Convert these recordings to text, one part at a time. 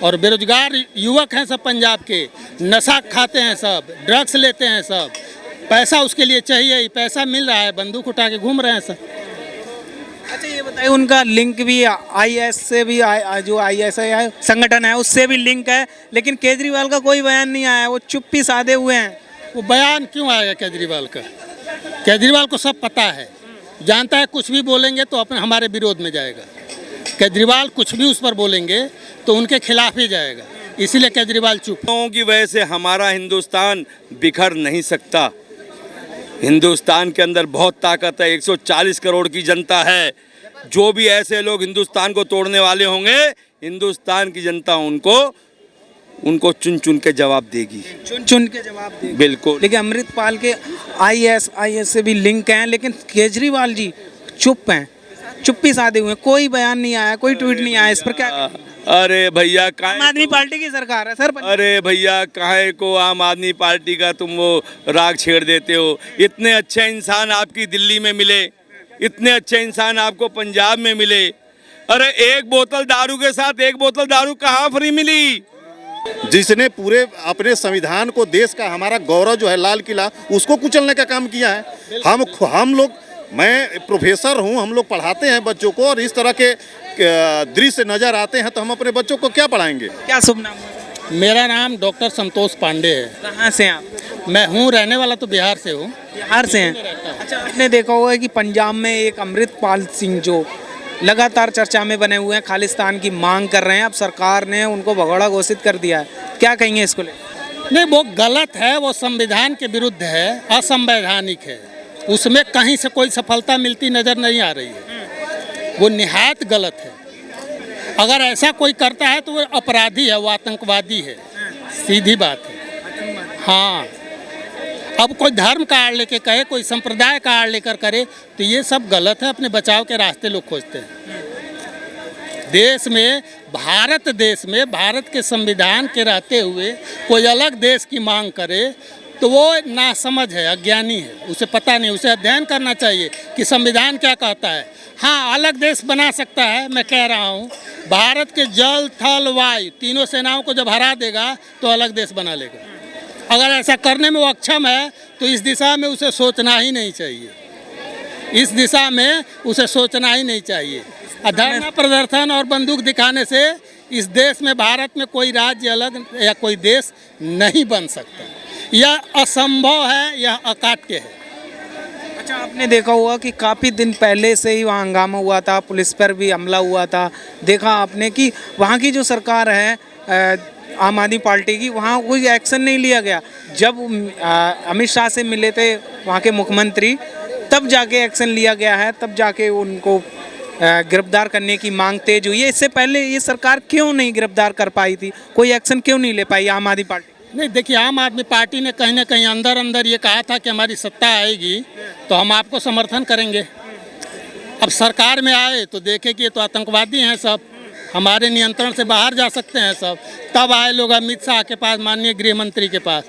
और बेरोजगार युवक हैं सब पंजाब के, नशा खाते हैं सब, ड्रग्स लेते हैं सब, पैसा उसके लिए चाहिए, पैसा मिल रहा है, बंदूक उठा के घूम रहे हैं सब। अच्छा ये बताइए, उनका लिंक भी आईएस से भी जो आईएसआई संगठन है उससे भी लिंक है, लेकिन केजरीवाल का कोई बयान नहीं आया, वो चुप्पी साधे हुए हैं। वो बयान क्यों आएगा केजरीवाल का? केजरीवाल को सब पता है, जानता है कुछ भी बोलेंगे तो अपने हमारे विरोध में जाएगा। केजरीवाल कुछ भी उस पर बोलेंगे तो उनके खिलाफ ही जाएगा, इसीलिए केजरीवाल चुप। लोगों की वजह से हमारा हिंदुस्तान बिखर नहीं सकता। हिंदुस्तान के अंदर बहुत ताकत है, 140 करोड़ की जनता है। जो भी ऐसे लोग हिंदुस्तान को तोड़ने वाले होंगे, हिंदुस्तान की जनता उनको चुन चुन के जवाब देगी, चुन चुन के जवाब देगी। बिल्कुल। लेकिन अमृतपाल के आईएस से भी लिंक हैं, लेकिन केजरीवाल जी चुप हैं, चुप्पी साधे हुए हैं, कोई बयान नहीं आया, कोई ट्वीट नहीं आया इस पर। क्या अरे भैया आम आदमी पार्टी की सरकार है सर। अरे भैया काहे को आम आदमी पार्टी का तुम वो राग छेड़ देते हो? इतने अच्छे इंसान आपकी दिल्ली में मिले, इतने अच्छे इंसान आपको पंजाब में मिले। अरे एक बोतल दारू के साथ एक बोतल दारू कहाँ फ्री मिली? जिसने पूरे अपने संविधान को, देश का हमारा गौरव जो है लाल किला, उसको कुचलने का काम किया है। हम लोग, मैं प्रोफेसर हूँ, हम लोग पढ़ाते हैं बच्चों को, और इस तरह के दृश्य नज़र आते हैं तो हम अपने बच्चों को क्या पढ़ाएंगे? क्या शुभ नाम है? मेरा नाम डॉक्टर संतोष पांडे है। कहाँ से आप? मैं हूँ, रहने वाला तो बिहार से हूँ। बिहार से हैं? अच्छा, आपने देखा होगा कि पंजाब में एक अमृतपाल सिंह जो लगातार चर्चा में बने हुए हैं, खालिस्तान की मांग कर रहे हैं, अब सरकार ने उनको भगोड़ा घोषित कर दिया है, क्या कहेंगे इसको लेकर? नहीं, वो गलत है, वो संविधान के विरुद्ध है, असंवैधानिक है, उसमें कहीं से कोई सफलता मिलती नज़र नहीं आ रही है, वो निहायत गलत है। अगर ऐसा कोई करता है तो वो अपराधी है, वो आतंकवादी है, सीधी बात है। हाँ, अब कोई धर्म का आड़ लेके कहे, कोई संप्रदाय का आड़ लेकर करे तो ये सब गलत है। अपने बचाव के रास्ते लोग खोजते हैं। देश में, भारत देश में, भारत के संविधान के रहते हुए कोई अलग देश की मांग करे तो वो नासमझ है, अज्ञानी है, उसे पता नहीं, उसे अध्ययन करना चाहिए कि संविधान क्या कहता है। हाँ, अलग देश बना सकता है, मैं कह रहा हूँ, भारत के जल, थल, वायु तीनों सेनाओं को जब हरा देगा तो अलग देश बना लेगा। अगर ऐसा करने में वो अक्षम है तो इस दिशा में उसे सोचना ही नहीं चाहिए, इस दिशा में उसे सोचना ही नहीं चाहिए। धरना प्रदर्शन और बंदूक दिखाने से इस देश में, भारत में कोई राज्य अलग या कोई देश नहीं बन सकता। यह असंभव है, यह अकाट्य है। अच्छा, आपने देखा हुआ कि काफ़ी दिन पहले से ही वहाँ हंगामा हुआ था, पुलिस पर भी हमला हुआ था। देखा आपने कि वहाँ की जो सरकार है आम आदमी पार्टी की, वहाँ कोई एक्शन नहीं लिया गया। जब अमित शाह से मिले थे वहाँ के मुख्यमंत्री, तब जाके एक्शन लिया गया है, तब जाके उनको गिरफ्तार करने की मांग तेज हुई है। इससे पहले ये सरकार क्यों नहीं गिरफ्तार कर पाई थी, कोई एक्शन क्यों नहीं ले पाई आम आदमी पार्टी? नहीं, देखिए, आम आदमी पार्टी ने कहीं ना कहीं अंदर अंदर ये कहा था कि हमारी सत्ता आएगी तो हम आपको समर्थन करेंगे। अब सरकार में आए तो देखे कि ये तो आतंकवादी हैं सब, हमारे नियंत्रण से बाहर जा सकते हैं सब, तब आए लोग अमित शाह के पास, माननीय गृह मंत्री के पास,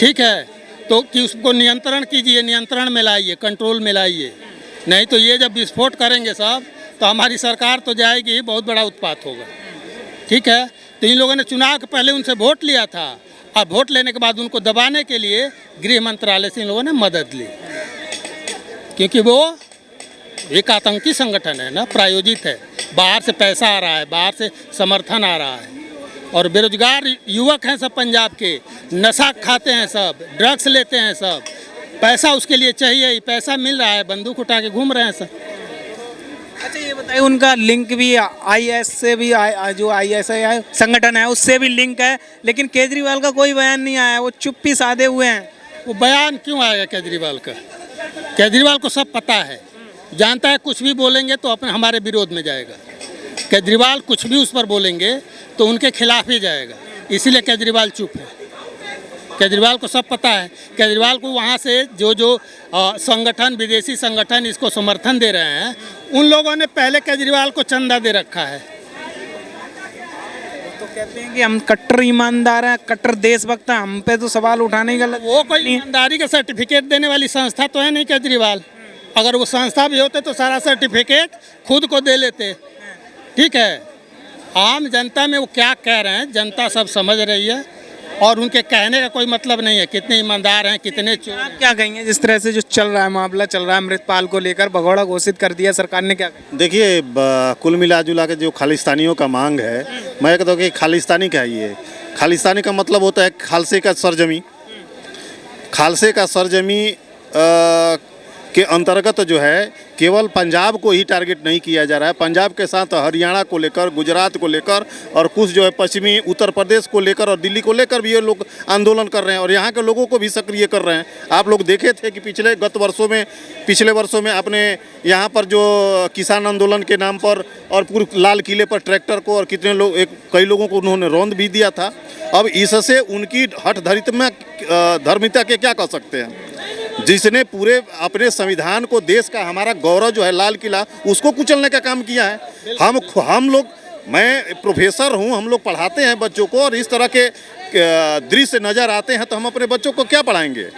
ठीक है, तो कि उसको नियंत्रण कीजिए, नियंत्रण में लाइए, कंट्रोल में लाइए, नहीं तो ये जब विस्फोट करेंगे सब तो हमारी सरकार तो जाएगी ही, बहुत बड़ा उत्पात होगा, ठीक है। तो इन लोगों ने चुनाव के पहले उनसे वोट लिया था, अब वोट लेने के बाद उनको दबाने के लिए गृह मंत्रालय से इन लोगों ने मदद ली, क्योंकि वो एक आतंकी संगठन है ना, प्रायोजित है, बाहर से पैसा आ रहा है, बाहर से समर्थन आ रहा है, और बेरोजगार युवक हैं सब पंजाब के, नशा खाते हैं सब, ड्रग्स लेते हैं सब, पैसा उसके लिए चाहिए, पैसा मिल रहा है, बंदूक उठा के घूम रहे हैं सब। अच्छा ये बताइए, उनका लिंक भी आईएस से भी जो आईएसआई संगठन है उससे भी लिंक है, लेकिन केजरीवाल का कोई बयान नहीं आया, वो चुप्पी साधे हुए हैं। वो बयान क्यों आएगा केजरीवाल का? केजरीवाल को सब पता है, जानता है कुछ भी बोलेंगे तो अपने हमारे विरोध में जाएगा। केजरीवाल कुछ भी उस पर बोलेंगे तो उनके खिलाफ ही जाएगा, इसीलिए केजरीवाल चुप है। केजरीवाल को सब पता है। केजरीवाल को वहाँ से जो संगठन, विदेशी संगठन इसको समर्थन दे रहे हैं, उन लोगों ने पहले केजरीवाल को चंदा दे रखा है। तो कहते हैं कि हम कट्टर ईमानदार हैं, कट्टर देशभक्त हैं, हम पे तो सवाल उठाने का वो कोई ईमानदारी का सर्टिफिकेट देने वाली संस्था तो है नहीं केजरीवाल। अगर वो संस्था भी होते तो सारा सर्टिफिकेट खुद को दे लेते, ठीक है। आम जनता में वो क्या कह रहे हैं जनता सब समझ रही है, और उनके कहने का कोई मतलब नहीं है कितने ईमानदार हैं कितने चोर आप हैं। क्या कहेंगे जिस तरह से जो चल रहा है मामला चल रहा है अमृतपाल को लेकर भगौड़ा घोषित कर दिया सरकार ने, क्या कहा? देखिए कुल मिला जुला के जो खालिस्तानियों का मांग है, मैं कहता हूँ कि खालिस्तानी क्या है ये? खालिस्तानी का मतलब होता है खालसे का सरजमी। खालसे का सरजमी के अंतर्गत जो है केवल पंजाब को ही टारगेट नहीं किया जा रहा है, पंजाब के साथ हरियाणा को लेकर, गुजरात को लेकर और कुछ जो है पश्चिमी उत्तर प्रदेश को लेकर और दिल्ली को लेकर भी ये लोग आंदोलन कर रहे हैं और यहाँ के लोगों को भी सक्रिय कर रहे हैं। आप लोग देखे थे कि पिछले वर्षों में अपने यहाँ पर जो किसान आंदोलन के नाम पर और पूरे लाल किले पर ट्रैक्टर को और कितने लोग कई लोगों को उन्होंने रौंद भी दिया था। अब इससे उनकी धर्मिता के क्या कह सकते हैं, जिसने पूरे अपने संविधान को, देश का हमारा गौरव जो है लाल किला, उसको कुचलने का काम किया है। हम लोग, मैं प्रोफेसर हूं, हम लोग पढ़ाते हैं बच्चों को और इस तरह के दृश्य नज़र आते हैं तो हम अपने बच्चों को क्या पढ़ाएंगे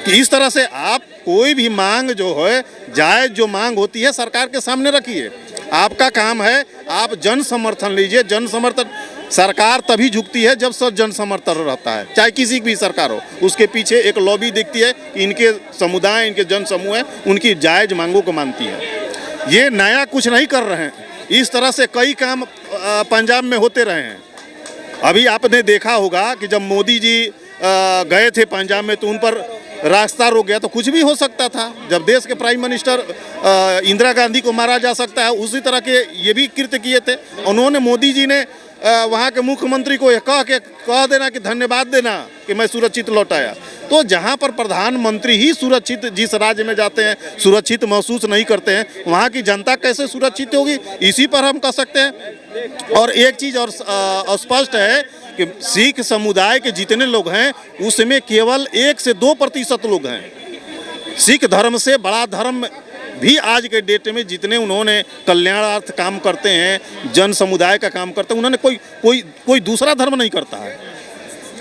कि इस तरह से आप कोई भी मांग जो है, जायज़ जो मांग होती है सरकार के सामने रखिए। आपका काम है आप जन समर्थन लीजिए। जन समर्थन सरकार तभी झुकती है जब सब जन समर्थन रहता है, चाहे किसी की भी सरकार हो। उसके पीछे एक लॉबी दिखती है कि इनके समुदाय, इनके जन समूह हैं, उनकी जायज़ मांगों को मानती है। ये नया कुछ नहीं कर रहे हैं, इस तरह से कई काम पंजाब में होते रहे हैं। अभी आपने देखा होगा कि जब मोदी जी गए थे पंजाब में तो उन पर रास्ता रोक गया, तो कुछ भी हो सकता था। जब देश के प्राइम मिनिस्टर इंदिरा गांधी को मारा जा सकता है, उसी तरह के ये भी कृत्य किए थे। उन्होंने, मोदी जी ने वहाँ के मुख्यमंत्री को यह कह देना कि धन्यवाद देना कि मैं सुरक्षित लौट आया। तो जहाँ पर प्रधानमंत्री ही सुरक्षित, जिस राज्य में जाते हैं सुरक्षित महसूस नहीं करते हैं, वहाँ की जनता कैसे सुरक्षित होगी, इसी पर हम कह सकते हैं। और एक चीज़ और स्पष्ट है कि सिख समुदाय के जितने लोग हैं उसमें केवल 1 से 2% लोग हैं। सिख धर्म से बड़ा धर्म भी आज के डेट में जितने उन्होंने कल्याणार्थ काम करते हैं, जन समुदाय का काम करते हैं, उन्होंने कोई दूसरा धर्म नहीं करता है।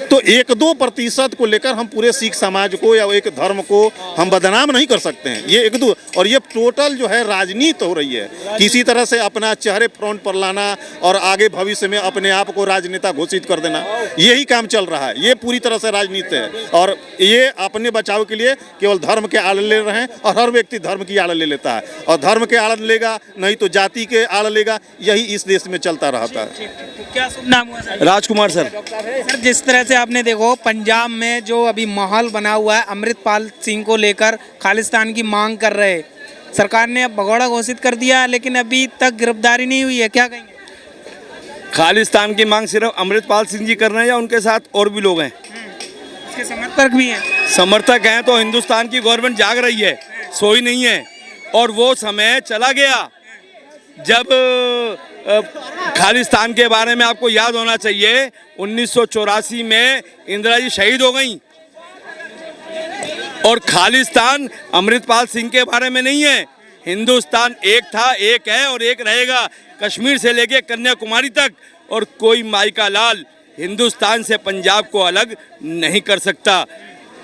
तो 1-2% को लेकर हम पूरे सिख समाज को या एक धर्म को हम बदनाम नहीं कर सकते हैं। ये 1-2 और ये टोटल जो है राजनीति हो रही है, किसी तरह से अपना चेहरे फ्रंट पर लाना और आगे भविष्य में अपने आप को राजनेता घोषित कर देना, यही काम चल रहा है। ये पूरी तरह से राजनीति है और ये अपने बचाव के लिए केवल धर्म के आड़ ले रहे हैं और हर व्यक्ति धर्म की आड़ ले लेता है और धर्म के आड़ लेगा नहीं तो जाति के आड़ लेगा, यही इस देश में चलता रहता है। क्या शुभ नाम हुआ सर? राजकुमार सर। सर, जिस तरह से आपने देखो पंजाब में जो अभी माहौल बना हुआ है, अमृतपाल सिंह को लेकर खालिस्तान की मांग कर रहे, सरकार ने अब भगौड़ा घोषित कर दिया लेकिन अभी तक गिरफ्तारी नहीं हुई है, क्या कहेंगे? खालिस्तान की मांग सिर्फ अमृतपाल सिंह जी कर रहे हैं या उनके साथ और भी लोग हैं? इसके समर्थक भी हैं। समर्थक हैं तो हिंदुस्तान की गवर्नमेंट जाग रही है, सोई नहीं है। और वो समय चला गया जब खालिस्तान के बारे में आपको याद होना चाहिए 1984 में इंदिरा जी शहीद हो गई और खालिस्तान अमृतपाल सिंह के बारे में नहीं है। हिंदुस्तान एक था, एक है और एक रहेगा, कश्मीर से लेके कन्याकुमारी तक। और कोई माई का लाल हिंदुस्तान से पंजाब को अलग नहीं कर सकता,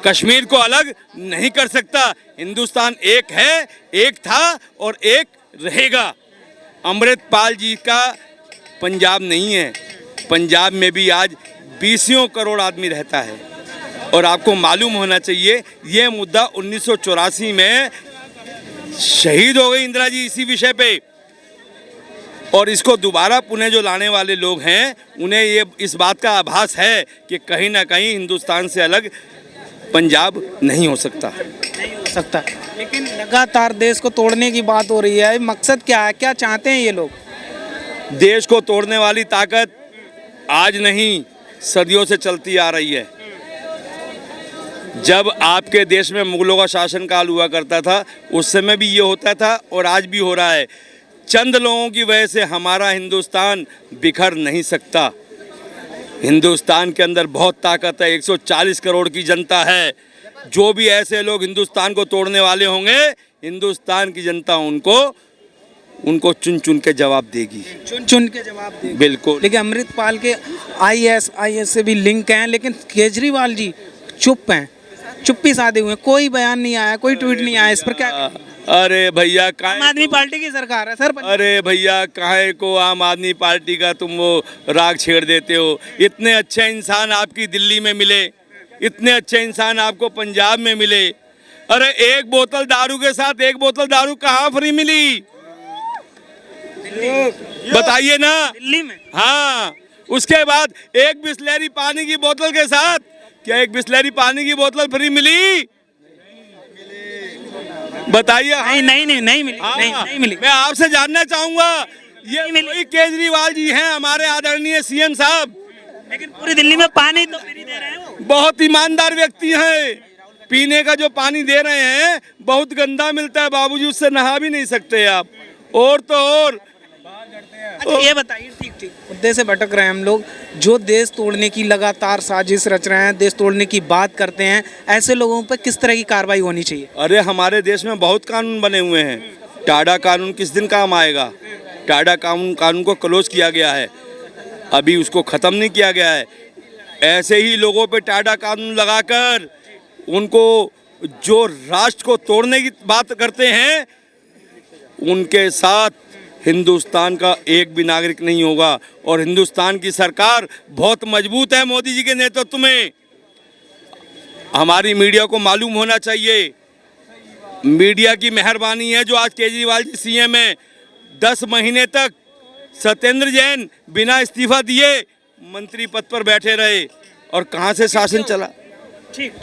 कश्मीर को अलग नहीं कर सकता। हिंदुस्तान एक है, एक था और एक रहेगा। अमृतपाल जी का पंजाब नहीं है, पंजाब में भी आज 20 करोड़ आदमी रहता है। और आपको मालूम होना चाहिए ये मुद्दा 1984 में शहीद हो गई इंदिरा जी इसी विषय पे। और इसको दोबारा पुणे जो लाने वाले लोग हैं उन्हें ये इस बात का आभास है कि कहीं ना कहीं हिंदुस्तान से अलग पंजाब नहीं हो सकता। नहीं हो सकता, लेकिन लगातार देश को तोड़ने की बात हो रही है। मकसद क्या है, क्या चाहते हैं ये लोग? देश को तोड़ने वाली ताकत आज नहीं सदियों से चलती आ रही है। जब आपके देश में मुगलों का शासनकाल हुआ करता था उस समय भी ये होता था और आज भी हो रहा है। चंद लोगों की वजह से हमारा हिंदुस्तान बिखर नहीं सकता। हिंदुस्तान के अंदर बहुत ताकत है, 140 करोड़ की जनता है। जो भी ऐसे लोग हिंदुस्तान को तोड़ने वाले होंगे, हिंदुस्तान की जनता उनको चुन चुन के जवाब देगी, चुन के जवाब देगी। बिल्कुल। लेकिन अमृतपाल के IAS से भी लिंक हैं, लेकिन केजरीवाल जी चुप हैं, चुप्पी साधे हुए हैं, कोई बयान नहीं आया, कोई ट्वीट नहीं आया। इस पर क्या? अरे भैया आम काहे आदमी पार्टी की सरकार है सर। अरे भैया काहे को आम आदमी पार्टी का तुम वो राग छेड़ देते हो। इतने अच्छे इंसान आपकी दिल्ली में मिले, इतने अच्छे इंसान आपको पंजाब में मिले। अरे एक बोतल दारू के साथ एक बोतल दारू कहाँ फ्री मिली बताइए ना। दिल्ली में हाँ, उसके बाद एक बिस्लेरी पानी की बोतल के साथ क्या एक बिस्लेरी पानी की बोतल फ्री मिली बताइए। नहीं मिली, हाँ, नहीं मिली। मैं आपसे जानना चाहूंगा, ये वही केजरीवाल जी हैं हमारे आदरणीय सीएम साहब, लेकिन पूरी दिल्ली में पानी तो फ्री दे रहे हैं वो। बहुत ईमानदार व्यक्ति हैं। पीने का जो पानी दे रहे हैं बहुत गंदा मिलता है बाबूजी, उससे नहा भी नहीं सकते आप। और तो और अच्छा ये बताइए, ठीक मुद्दे से भटक रहे हैं हम लोग, जो देश तोड़ने की लगातार साजिश रच रहे हैं, देश तोड़ने की बात करते हैं, ऐसे लोगों पर किस तरह की कार्रवाई होनी चाहिए? अरे हमारे देश में बहुत कानून बने हुए हैं। टाडा कानून किस दिन काम आएगा? टाडा कानून को क्लोज किया गया है, अभी उसको ख़त्म नहीं किया गया है। ऐसे ही लोगों पे टाडा कानून लगाकर उनको जो राष्ट्र को तोड़ने की बात करते हैं उनके साथ हिंदुस्तान का एक भी नागरिक नहीं होगा। और हिंदुस्तान की सरकार बहुत मजबूत है मोदी जी के नेतृत्व में। हमारी मीडिया को मालूम होना चाहिए, मीडिया की मेहरबानी है जो आज केजरीवाल जी सीएम हैं। 10 महीने तक सत्येंद्र जैन बिना इस्तीफा दिए मंत्री पद पर बैठे रहे और कहाँ से शासन चला। ठीक